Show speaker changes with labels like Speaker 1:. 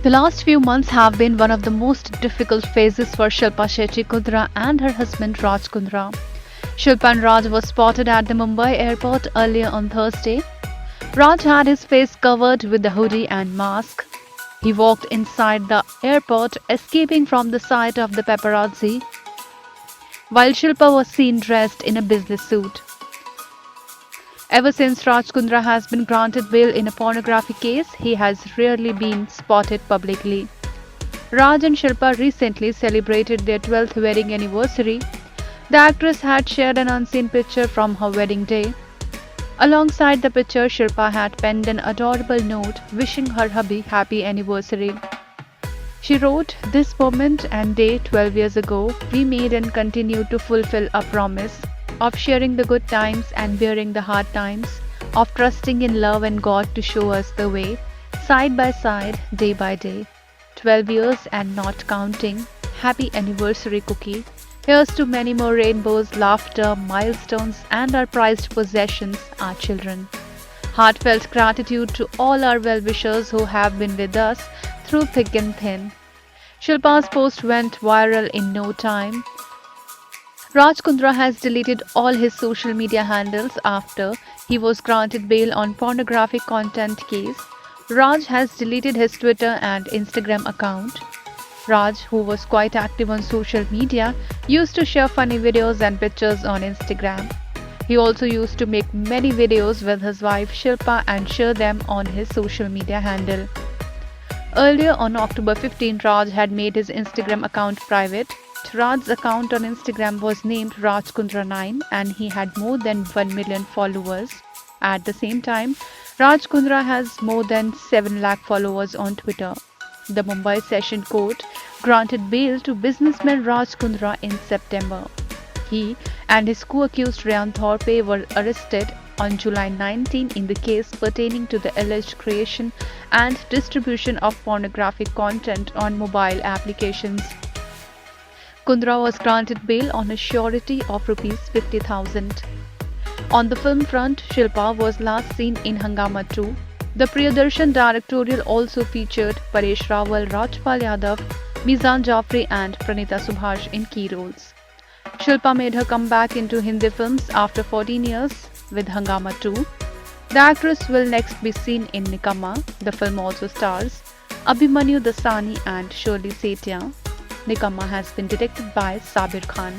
Speaker 1: The last few months have been one of the most difficult phases for Shilpa Shetty Kundra and her husband Raj Kundra. Shilpa and Raj was spotted at the Mumbai airport earlier on Thursday. Raj had his face covered with a hoodie and mask. He walked inside the airport, escaping from the sight of the paparazzi, while Shilpa was seen dressed in a business suit. Ever since Raj Kundra has been granted bail in a pornography case, he has rarely been spotted publicly. Raj and Shilpa recently celebrated their 12th wedding anniversary. The actress had shared an unseen picture from her wedding day. Alongside the picture, Shilpa had penned an adorable note wishing her hubby happy anniversary. She wrote, "This moment and day 12 years ago, we made and continue to fulfill a promise of sharing the good times and bearing the hard times, of trusting in love and God to show us the way, side by side, day by day. 12 years and not counting. Happy anniversary, Cookie. Here's to many more rainbows, laughter, milestones, and our prized possessions, our children. Heartfelt gratitude to all our well-wishers who have been with us through thick and thin." Shilpa's post went viral in no time. Raj Kundra has deleted all his social media handles after he was granted bail on pornographic content case. Raj has deleted his Twitter and Instagram account. Raj, who was quite active on social media, used to share funny videos and pictures on Instagram. He also used to make many videos with his wife Shilpa and share them on his social media handle. Earlier on October 15, Raj had made his Instagram account private. Raj's account on Instagram was named Raj Kundra 9 and he had more than 1 million followers. At the same time, Raj Kundra has more than 7 lakh followers on Twitter. The Mumbai Session Court granted bail to businessman Raj Kundra in September. He and his co-accused Ryan Thorpe were arrested on July 19 in the case pertaining to the alleged creation and distribution of pornographic content on mobile applications. Kundra was granted bail on a surety of Rs 50,000. On the film front, Shilpa was last seen in Hangama 2. The Priyadarshan directorial also featured Paresh Rawal, Rajpal Yadav, Mizan Jafri and Pranita Subhash in key roles. Shilpa made her comeback into Hindi films after 14 years with Hangama 2. The actress will next be seen in Nikamma. The film also stars Abhimanyu Dasani and Shirley Setia. Nikamma has been directed by Sabir Khan.